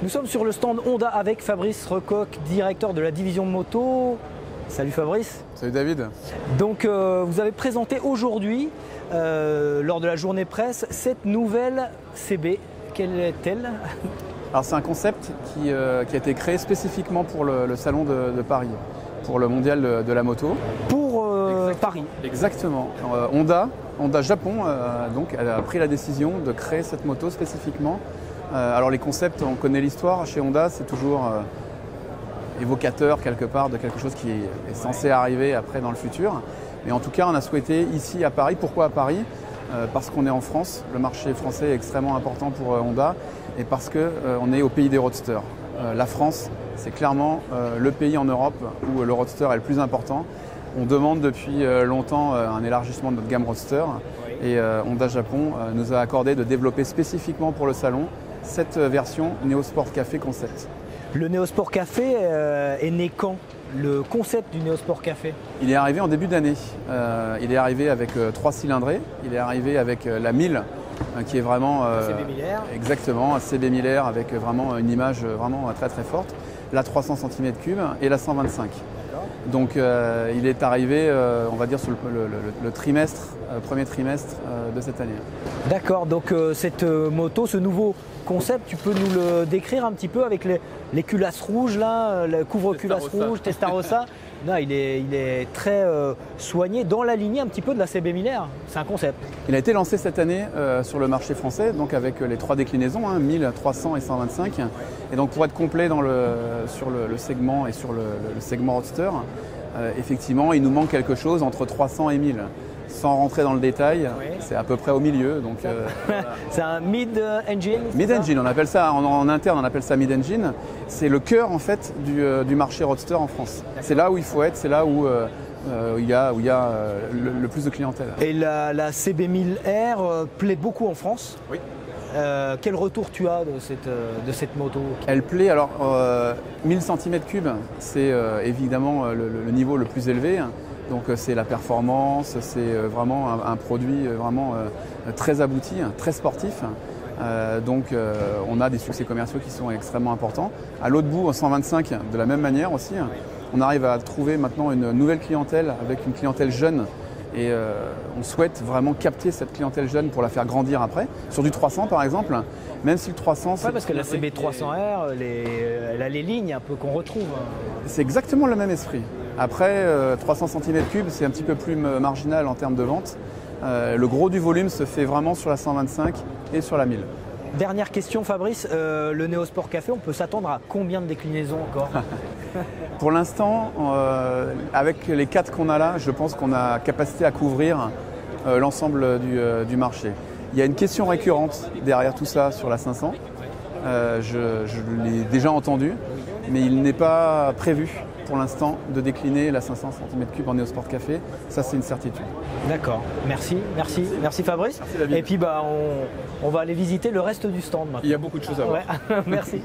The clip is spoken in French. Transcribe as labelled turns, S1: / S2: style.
S1: Nous sommes sur le stand Honda avec Fabrice Recoq, directeur de la division moto. Salut Fabrice.
S2: Salut David.
S1: Donc vous avez présenté aujourd'hui, lors de la journée presse, cette nouvelle CB. Quelle est-elle?
S2: Alors c'est un concept qui a été créé spécifiquement pour le salon de Paris, pour le mondial de la moto.
S1: Pour Paris.
S2: Exactement. Honda Japon donc, elle a pris la décision de créer cette moto spécifiquement. Alors les concepts, on connaît l'histoire. Chez Honda, c'est toujours évocateur quelque part de quelque chose qui est censé arriver après dans le futur. Mais en tout cas, on a souhaité ici à Paris. Pourquoi à Paris? Parce qu'on est en France, le marché français est extrêmement important pour Honda et parce qu'on est au pays des roadsters. La France, c'est clairement le pays en Europe où le roadster est le plus important. On demande depuis longtemps un élargissement de notre gamme roadster et Honda Japon nous a accordé de développer spécifiquement pour le salon cette version Neosport Café Concept.
S1: Le Neosport Café est né quand? Le concept du Neosport Café?
S2: Il est arrivé en début d'année. Il est arrivé avec 3 cylindrés. Il est arrivé avec la 1000 qui est vraiment
S1: CB Miller.
S2: Exactement, un CB Miller avec vraiment une image vraiment très très forte. La 300 cm3 et la 125. Donc il est arrivé, on va dire, sur le trimestre, premier trimestre de cette année.
S1: D'accord, donc cette moto, ce nouveau concept, tu peux nous le décrire un petit peu avec les culasses rouges, là, le couvre-culasse rouge, Testarossa. Non, il est très soigné dans la lignée un petit peu de la CB Miller. C'est un concept.
S2: Il a été lancé cette année sur le marché français, donc avec les 3 déclinaisons, 1000, 300 et 125. Et donc pour être complet sur le segment et sur le segment roadster, effectivement, il nous manque quelque chose entre 300 et 1000. Sans rentrer dans le détail, oui. C'est à peu près au milieu. Donc,
S1: c'est un mid-engine?
S2: Mid-engine, on appelle ça, en interne on appelle ça mid-engine. C'est le cœur en fait du marché roadster en France. C'est là où il faut être, c'est là où il y a le plus de clientèle.
S1: Et la CB1000R plaît beaucoup en France?
S2: Oui.
S1: Quel retour tu as de cette moto?
S2: Elle plaît, alors 1000 cm3, c'est évidemment le niveau le plus élevé. Donc c'est la performance, c'est vraiment un produit vraiment très abouti, très sportif. Donc on a des succès commerciaux qui sont extrêmement importants. À l'autre bout, en 125, de la même manière aussi, on arrive à trouver maintenant une nouvelle clientèle avec une clientèle jeune. Et on souhaite vraiment capter cette clientèle jeune pour la faire grandir après. Sur du 300 par exemple, même si le 300...
S1: Ouais, parce que la CB300R, elle a les lignes un peu qu'on retrouve.
S2: C'est exactement le même esprit. Après, 300 cm3, c'est un petit peu plus marginal en termes de vente. Le gros du volume se fait vraiment sur la 125 et sur la 1000.
S1: Dernière question Fabrice, le Neosport Café, on peut s'attendre à combien de déclinaisons encore?
S2: Pour l'instant, avec les 4 qu'on a là, je pense qu'on a capacité à couvrir l'ensemble du marché. Il y a une question récurrente derrière tout ça sur la 500. Je l'ai déjà entendu, mais il n'est pas prévu pour l'instant de décliner la 500 cm3 en Neosport Café. Ça, c'est une certitude.
S1: D'accord. Merci Fabrice.
S2: Merci,
S1: et puis on va aller visiter le reste du stand maintenant.
S2: Il y a beaucoup de choses à voir.
S1: Ouais. Merci.